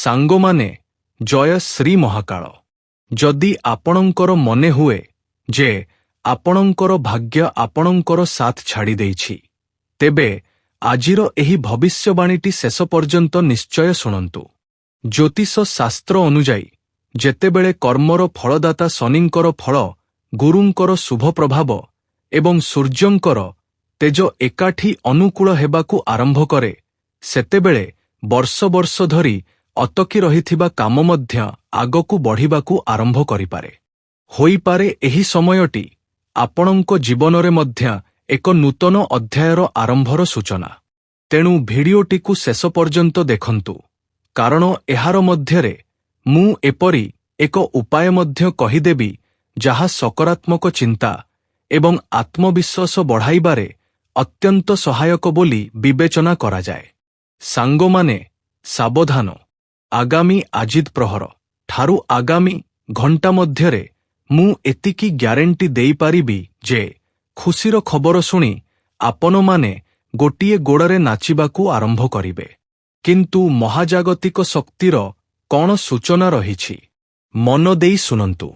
ସାଙ୍ଗମାନେ ଜୟ ଶ୍ରୀ ମହାକାଳ। ଯଦି ଆପଣଙ୍କର ମନେ ହୁଏ ଯେ ଆପଣଙ୍କର ଭାଗ୍ୟ ଆପଣଙ୍କର ସାଥ ଛାଡ଼ି ଦେଇଛି, ତେବେ ଆଜିର ଏହି ଭବିଷ୍ୟବାଣୀଟି ଶେଷ ପର୍ଯ୍ୟନ୍ତ ନିଶ୍ଚୟ ଶୁଣନ୍ତୁ। ଜ୍ୟୋତିଷ ଶାସ୍ତ୍ର ଅନୁଯାୟୀ ଯେତେବେଳେ କର୍ମର ଫଳଦାତା ଶନିଙ୍କର ଫଳ, ଗୁରୁଙ୍କର ଶୁଭ ପ୍ରଭାବ ଏବଂ ସୂର୍ଯ୍ୟଙ୍କର ତେଜ ଏକାଠି ଅନୁକୂଳ ହେବାକୁ ଆରମ୍ଭ କରେ, ସେତେବେଳେ ବର୍ଷ ବର୍ଷ ଧରି ଅଟକି ରହିଥିବା କାମ ମଧ୍ୟ ଆଗକୁ ବଢ଼ିବାକୁ ଆରମ୍ଭ କରିପାରେ। ହୋଇପାରେ ଏହି ସମୟଟି ଆପଣଙ୍କ ଜୀବନରେ ମଧ୍ୟ ଏକ ନୂତନ ଅଧ୍ୟାୟର ଆରମ୍ଭର ସୂଚନା। ତେଣୁ ଭିଡିଓଟିକୁ ଶେଷ ପର୍ଯ୍ୟନ୍ତ ଦେଖନ୍ତୁ, କାରଣ ଏହାର ମଧ୍ୟରେ ମୁଁ ଏପରି ଏକ ଉପାୟ ମଧ୍ୟ କହିଦେବି ଯାହା ସକାରାତ୍ମକ ଚିନ୍ତା ଏବଂ ଆତ୍ମବିଶ୍ୱାସ ବଢ଼ାଇବାରେ ଅତ୍ୟନ୍ତ ସହାୟକ ବୋଲି ବିବେଚନା କରାଯାଏ। ସାଙ୍ଗମାନେ ସାବଧାନ, ଆଗାମୀ ଆଜିତ ପ୍ରହର ଠାରୁ ଆଗାମୀ ଘଣ୍ଟା ମଧ୍ୟରେ ମୁଁ ଏତିକି ଗ୍ୟାରେଣ୍ଟି ଦେଇପାରିବି ଯେ ଖୁସିର ଖବର ଶୁଣି ଆପଣମାନେ ଗୋଟିଏ ଗୋଡ଼ରେ ନାଚିବାକୁ ଆରମ୍ଭ କରିବେ। କିନ୍ତୁ ମହାଜାଗତିକ ଶକ୍ତିର କ'ଣ ସୂଚନା ରହିଛି? ମନ ଦେଇ ଶୁଣନ୍ତୁ।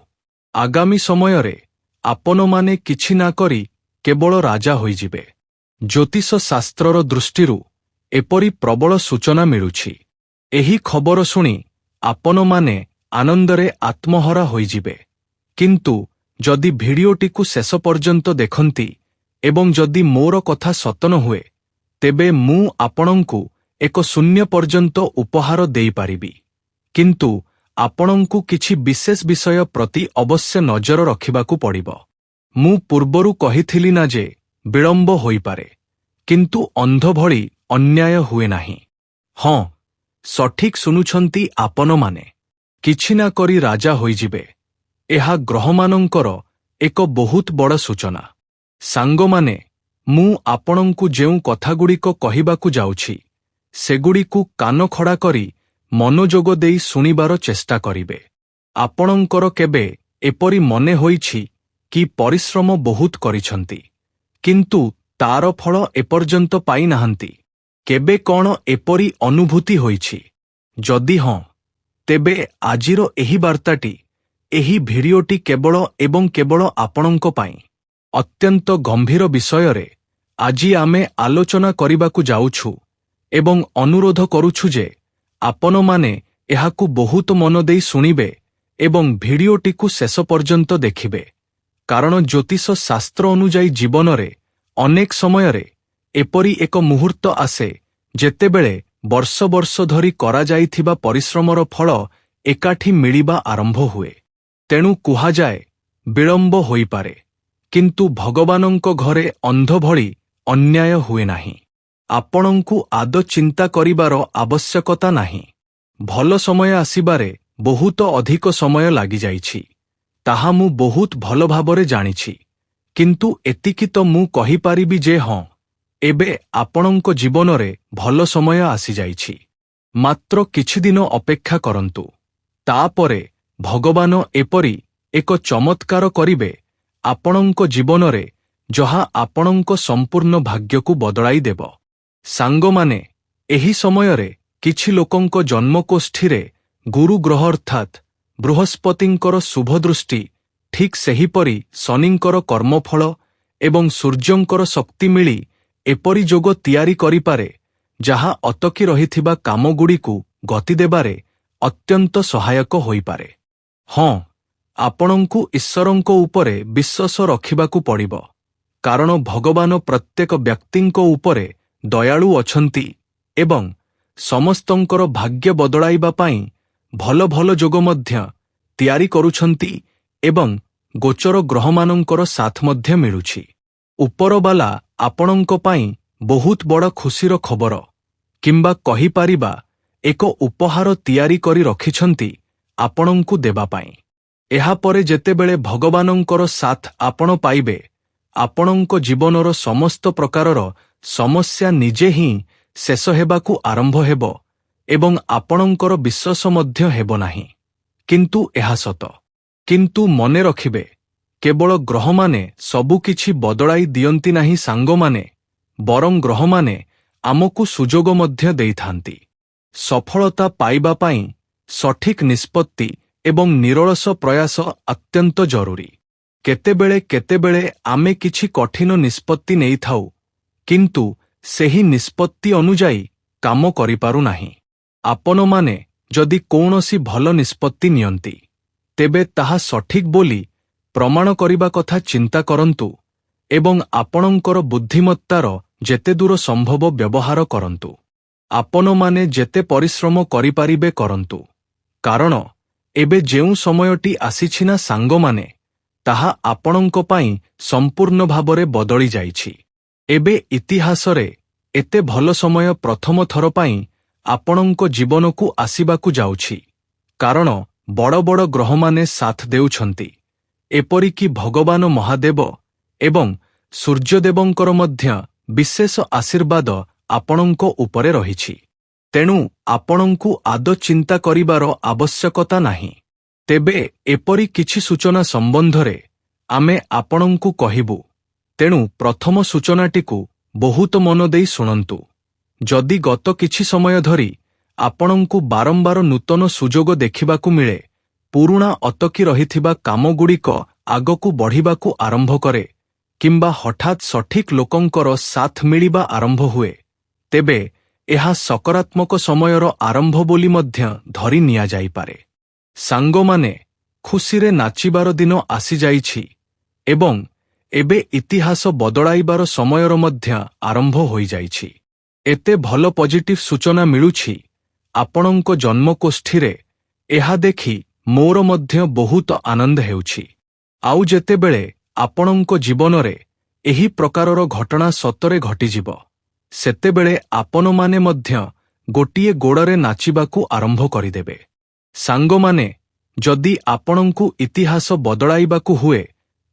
ଆଗାମୀ ସମୟରେ ଆପଣମାନେ କିଛି ନା କରି କେବଳ ରାଜା ହୋଇଯିବେ। ଜ୍ୟୋତିଷ ଶାସ୍ତ୍ରର ଦୃଷ୍ଟିରୁ ଏପରି ପ୍ରବଳ ସୂଚନା ମିଳୁଛି। ଏହି ଖବର ଶୁଣି ଆପଣମାନେ ଆନନ୍ଦରେ ଆତ୍ମହରା ହୋଇଯିବେ। କିନ୍ତୁ ଯଦି ଭିଡିଓଟିକୁ ଶେଷ ପର୍ଯ୍ୟନ୍ତ ଦେଖନ୍ତି ଏବଂ ଯଦି ମୋର କଥା ସତ ନ ହୁଏ, ତେବେ ମୁଁ ଆପଣଙ୍କୁ ଏକ ଶୂନ୍ୟ ପର୍ଯ୍ୟନ୍ତ ଉପହାର ଦେଇପାରିବି। କିନ୍ତୁ ଆପଣଙ୍କୁ କିଛି ବିଶେଷ ବିଷୟ ପ୍ରତି ଅବଶ୍ୟ ନଜର ରଖିବାକୁ ପଡ଼ିବ। ମୁଁ ପୂର୍ବରୁ କହିଥିଲି ନା ଯେ ବିଳମ୍ବ ହୋଇପାରେ, କିନ୍ତୁ ଅନ୍ଧ ଭଳି ଅନ୍ୟାୟ ହୁଏ ନାହିଁ। ହଁ, ସଠିକ୍ ଶୁଣୁଛନ୍ତି ଆପଣମାନେ। କିଛି ନା କରି ରାଜା ହୋଇଯିବେ। ଏହା ଗ୍ରହମାନଙ୍କର ଏକ ବହୁତ ବଡ଼ ସୂଚନା। ସାଙ୍ଗମାନେ, ମୁଁ ଆପଣଙ୍କୁ ଯେଉଁ କଥାଗୁଡ଼ିକ କହିବାକୁ ଯାଉଛି, ସେଗୁଡ଼ିକୁ କାନ ଖଡ଼ା କରି ମନୋଯୋଗ ଦେଇ ଶୁଣିବାର ଚେଷ୍ଟା କରିବେ। ଆପଣଙ୍କର କେବେ ଏପରି ମନେ ହୋଇଛି କି ପରିଶ୍ରମ ବହୁତ କରିଛନ୍ତି, କିନ୍ତୁ ତାର ଫଳ ଏପର୍ଯ୍ୟନ୍ତ ପାଇନାହାନ୍ତି? କେବେ କ'ଣ ଏପରି ଅନୁଭୂତି ହୋଇଛି? ଯଦି ହଁ, ତେବେ ଆଜିର ଏହି ବାର୍ତ୍ତାଟି, ଏହି ଭିଡିଓଟି କେବଳ ଏବଂ କେବଳ ଆପଣଙ୍କ ପାଇଁ। ଅତ୍ୟନ୍ତ ଗମ୍ଭୀର ବିଷୟରେ ଆଜି ଆମେ ଆଲୋଚନା କରିବାକୁ ଯାଉଛୁ ଏବଂ ଅନୁରୋଧ କରୁଛୁ ଯେ ଆପଣମାନେ ଏହାକୁ ବହୁତ ମନ ଦେଇ ଶୁଣିବେ ଏବଂ ଭିଡିଓଟିକୁ ଶେଷ ପର୍ଯ୍ୟନ୍ତ ଦେଖିବେ। କାରଣ ଜ୍ୟୋତିଷ ଶାସ୍ତ୍ର ଅନୁଯାୟୀ ଜୀବନରେ ଅନେକ ସମୟରେ ଏପରି ଏକ ମୁହୂର୍ତ୍ତ ଆସେ ଯେତେବେଳେ ବର୍ଷ ବର୍ଷ ଧରି କରାଯାଇଥିବା ପରିଶ୍ରମର ଫଳ ଏକାଠି ମିଳିବା ଆରମ୍ଭ ହୁଏ। ତେଣୁ କୁହାଯାଏ, ବିଳମ୍ବ ହୋଇପାରେ, କିନ୍ତୁ ଭଗବାନଙ୍କ ଘରେ ଅନ୍ଧ ଭଳି ଅନ୍ୟାୟ ହୁଏ ନାହିଁ। ଆପଣଙ୍କୁ ଆଦୌ ଚିନ୍ତା କରିବାର ଆବଶ୍ୟକତା ନାହିଁ। ଭଲ ସମୟ ଆସିବାରେ ବହୁତ ଅଧିକ ସମୟ ଲାଗିଯାଇଛି, ତାହା ମୁଁ ବହୁତ ଭଲ ଭାବରେ ଜାଣିଛି। କିନ୍ତୁ ଏତିକି ତ ମୁଁ କହିପାରିବି ଯେ ହଁ, ଏବେ ଆପଣଙ୍କ ଜୀବନରେ ଭଲ ସମୟ ଆସିଯାଇଛି। ମାତ୍ର କିଛି ଦିନ ଅପେକ୍ଷା କରନ୍ତୁ। ତାପରେ ଭଗବାନ ଏପରି ଏକ ଚମତ୍କାର କରିବେ ଆପଣଙ୍କ ଜୀବନରେ ଯାହା ଆପଣଙ୍କ ସମ୍ପୂର୍ଣ୍ଣ ଭାଗ୍ୟକୁ ବଦଳାଇ ଦେବ। ସାଙ୍ଗମାନେ, ଏହି ସମୟରେ କିଛି ଲୋକଙ୍କ ଜନ୍ମକୋଷ୍ଠୀରେ ଗୁରୁ ଗ୍ରହ ଅର୍ଥାତ୍ ବୃହସ୍ପତିଙ୍କର ଶୁଭଦୃଷ୍ଟି, ଠିକ୍ ସେହିପରି ଶନିଙ୍କର କର୍ମଫଳ ଏବଂ ସୂର୍ଯ୍ୟଙ୍କର ଶକ୍ତି ମିଳି ଏପରି ଯୋଗ ତିଆରି କରିପାରେ ଯାହା ଅଟକି ରହିଥିବା କାମଗୁଡ଼ିକୁ ଗତି ଦେବାରେ ଅତ୍ୟନ୍ତ ସହାୟକ ହୋଇପାରେ। ହଁ, ଆପଣଙ୍କୁ ଈଶ୍ୱରଙ୍କ ଉପରେ ବିଶ୍ୱାସ ରଖିବାକୁ ପଡ଼ିବ, କାରଣ ଭଗବାନ ପ୍ରତ୍ୟେକ ବ୍ୟକ୍ତିଙ୍କ ଉପରେ ଦୟାଳୁ ଅଛନ୍ତି ଏବଂ ସମସ୍ତଙ୍କର ଭାଗ୍ୟ ବଦଳାଇବା ପାଇଁ ଭଲ ଭଲ ଯୋଗ ମଧ୍ୟ ତିଆରି କରୁଛନ୍ତି ଏବଂ ଗୋଚର ଗ୍ରହମାନଙ୍କର ସାଥ ମଧ୍ୟ ମିଳୁଛି। ଉପରବାଲା ଆପଣଙ୍କ ପାଇଁ ବହୁତ ବଡ଼ ଖୁସିର ଖବର କିମ୍ବା କହିପାରିବା ଏକ ଉପହାର ତିଆରି କରି ରଖିଛନ୍ତି ଆପଣଙ୍କୁ ଦେବା ପାଇଁ। ଏହାପରେ ଯେତେବେଳେ ଭଗବାନଙ୍କର ସାଥ ଆପଣ ପାଇବେ, ଆପଣଙ୍କ ଜୀବନର ସମସ୍ତ ପ୍ରକାରର ସମସ୍ୟା ନିଜେ ହିଁ ଶେଷ ହେବାକୁ ଆରମ୍ଭ ହେବ ଏବଂ ଆପଣଙ୍କର ବିଶ୍ୱାସ ମଧ୍ୟ ହେବ ନାହିଁ। କିନ୍ତୁ ଏହା ସତ। କିନ୍ତୁ ମନେ ରଖିବେ, କେବଳ ଗ୍ରହମାନେ ସବୁକିଛି ବଦଳାଇ ଦିଅନ୍ତି ନାହିଁ ସାଙ୍ଗମାନେ, ବରଂ ଗ୍ରହମାନେ ଆମକୁ ସୁଯୋଗ ମଧ୍ୟ ଦେଇଥାନ୍ତି। ସଫଳତା ପାଇବା ପାଇଁ ସଠିକ୍ ନିଷ୍ପତ୍ତି ଏବଂ ନିରଳସ ପ୍ରୟାସ ଅତ୍ୟନ୍ତ ଜରୁରୀ। କେତେବେଳେ କେତେବେଳେ ଆମେ କିଛି କଠିନ ନିଷ୍ପତ୍ତି ନେଇଥାଉ, କିନ୍ତୁ ସେହି ନିଷ୍ପତ୍ତି ଅନୁଯାୟୀ କାମ କରିପାରୁନାହିଁ। ଆପଣମାନେ ଯଦି କୌଣସି ଭଲ ନିଷ୍ପତ୍ତି ନିଅନ୍ତି, ତେବେ ତାହା ସଠିକ୍ ବୋଲି ପ୍ରମାଣ କରିବା କଥା ଚିନ୍ତା କରନ୍ତୁ ଏବଂ ଆପଣଙ୍କର ବୁଦ୍ଧିମତ୍ତାର ଯେତେଦୂର ସମ୍ଭବ ବ୍ୟବହାର କରନ୍ତୁ। ଆପଣମାନେ ଯେତେ ପରିଶ୍ରମ କରିପାରିବେ କରନ୍ତୁ, କାରଣ ଏବେ ଯେଉଁ ସମୟଟି ଆସିଛି ନା ସାଙ୍ଗମାନେ, ତାହା ଆପଣଙ୍କ ପାଇଁ ସମ୍ପୂର୍ଣ୍ଣ ଭାବରେ ବଦଳି ଯାଇଛି। ଏବେ ଇତିହାସରେ ଏତେ ଭଲ ସମୟ ପ୍ରଥମ ଥର ପାଇଁ ଆପଣଙ୍କ ଜୀବନକୁ ଆସିବାକୁ ଯାଉଛି, କାରଣ ବଡ଼ ବଡ଼ ଗ୍ରହମାନେ ସାଥ ଦେଉଛନ୍ତି, ଏପରିକି ଭଗବାନ ମହାଦେବ ଏବଂ ସୂର୍ଯ୍ୟଦେବଙ୍କର ମଧ୍ୟ ବିଶେଷ ଆଶୀର୍ବାଦ ଆପଣଙ୍କ ଉପରେ ରହିଛି। ତେଣୁ ଆପଣଙ୍କୁ ଆଦୌ ଚିନ୍ତା କରିବାର ଆବଶ୍ୟକତା ନାହିଁ। ତେବେ ଏପରି କିଛି ସୂଚନା ସମ୍ବନ୍ଧରେ ଆମେ ଆପଣଙ୍କୁ କହିବୁ। ତେଣୁ ପ୍ରଥମ ସୂଚନାଟିକୁ ବହୁତ ମନ ଦେଇ ଶୁଣନ୍ତୁ। ଯଦି ଗତ କିଛି ସମୟ ଧରି ଆପଣଙ୍କୁ ବାରମ୍ବାର ନୂତନ ସୁଯୋଗ ଦେଖିବାକୁ ମିଳେ, ପୁରୁଣା ଅଟକି ରହିଥିବା କାମଗୁଡ଼ିକ ଆଗକୁ ବଢ଼ିବାକୁ ଆରମ୍ଭ କରେ, କିମ୍ବା ହଠାତ୍ ସଠିକ୍ ଲୋକଙ୍କର ସାଥ ମିଳିବା ଆରମ୍ଭ ହୁଏ, ତେବେ ଏହା ସକାରାତ୍ମକ ସମୟର ଆରମ୍ଭ ବୋଲି ମଧ୍ୟ ଧରି ନିଆଯାଇପାରେ। ସାଙ୍ଗମାନେ, ଖୁସିରେ ନାଚିବାର ଦିନ ଆସିଯାଇଛି ଏବଂ ଏବେ ଇତିହାସ ବଦଳାଇବାର ସମୟର ମଧ୍ୟ ଆରମ୍ଭ ହୋଇଯାଇଛି। ଏତେ ଭଲ ପଜିଟିଭ୍ ସୂଚନା ମିଳୁଛି ଆପଣଙ୍କ ଜନ୍ମକୋଷ୍ଠୀରେ, ଏହା ଦେଖି ମୋର ମଧ୍ୟ ବହୁତ ଆନନ୍ଦ ହେଉଛି। ଆଉ ଯେତେବେଳେ ଆପଣଙ୍କ ଜୀବନରେ ଏହି ପ୍ରକାରର ଘଟଣା ସତରେ ଘଟିଯିବ, ସେତେବେଳେ ଆପଣମାନେ ମଧ୍ୟ ଗୋଟିଏ ଗୋଡ଼ରେ ନାଚିବାକୁ ଆରମ୍ଭ କରିଦେବେ। ସାଙ୍ଗମାନେ, ଯଦି ଆପଣଙ୍କୁ ଇତିହାସ ବଦଳାଇବାକୁ ହୁଏ,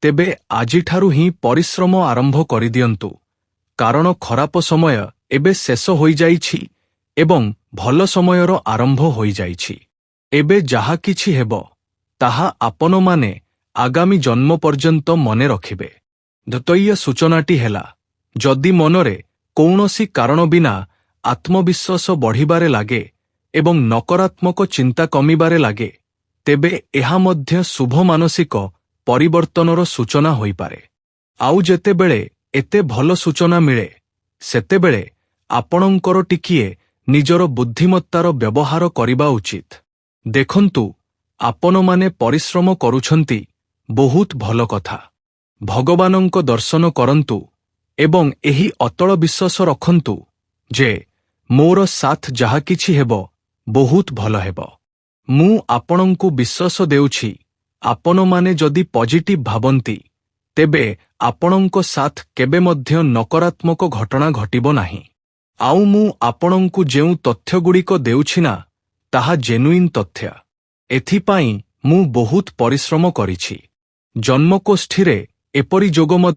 ତେବେ ଆଜିଠାରୁ ହିଁ ପରିଶ୍ରମ ଆରମ୍ଭ କରିଦିଅନ୍ତୁ, କାରଣ ଖରାପ ସମୟ ଏବେ ଶେଷ ହୋଇଯାଇଛି ଏବଂ ଭଲ ସମୟର ଆରମ୍ଭ ହୋଇଯାଇଛି। ଏବେ ଯାହା କିଛି ହେବ, ତାହା ଆପଣମାନେ ଆଗାମୀ ଜନ୍ମ ପର୍ଯ୍ୟନ୍ତ ମନେ ରଖିବେ। ଦ୍ୱିତୀୟ ସୂଚନାଟି ହେଲା, ଯଦି ମନରେ କୌଣସି କାରଣ ବିନା ଆତ୍ମବିଶ୍ୱାସ ବଢ଼ିବାରେ ଲାଗେ ଏବଂ ନକାରାତ୍ମକ ଚିନ୍ତା କମିବାରେ ଲାଗେ, ତେବେ ଏହା ମଧ୍ୟ ଶୁଭ ମାନସିକ ପରିବର୍ତ୍ତନର ସୂଚନା ହୋଇପାରେ। ଆଉ ଯେତେବେଳେ ଏତେ ଭଲ ସୂଚନା ମିଳେ, ସେତେବେଳେ ଆପଣଙ୍କର ଟିକିଏ ନିଜର ବୁଦ୍ଧିମତ୍ତାର ବ୍ୟବହାର କରିବା ଉଚିତ। ଦେଖନ୍ତୁ, ଆପଣମାନେ ପରିଶ୍ରମ କରୁଛନ୍ତି, ବହୁତ ଭଲ କଥା। ଭଗବାନଙ୍କ ଦର୍ଶନ କରନ୍ତୁ ଏବଂ ଏହି ଅତଳ ବିଶ୍ୱାସ ରଖନ୍ତୁ ଯେ ମୋର ସାଥ ଯାହା କିଛି ହେବ, ବହୁତ ଭଲ ହେବ। ମୁଁ ଆପଣଙ୍କୁ ବିଶ୍ୱାସ ଦେଉଛି, ଆପଣମାନେ ଯଦି ପଜିଟିଭ୍ ଭାବନ୍ତି, ତେବେ ଆପଣଙ୍କ ସାଥ କେବେ ମଧ୍ୟ ନକାରାତ୍ମକ ଘଟଣା ଘଟିବ ନାହିଁ। ଆଉ ମୁଁ ଆପଣଙ୍କୁ ଯେଉଁ ତଥ୍ୟଗୁଡ଼ିକ ଦେଉଛି ନା, ତାହା ଜେନୁଇନ୍ ତଥ୍ୟ। ଏଥିପାଇଁ ମୁଁ ବହୁତ ପରିଶ୍ରମ କରିଛି। ଜନ୍ମକୋଷ୍ଠୀରେ ଏପରି ଯୋଗ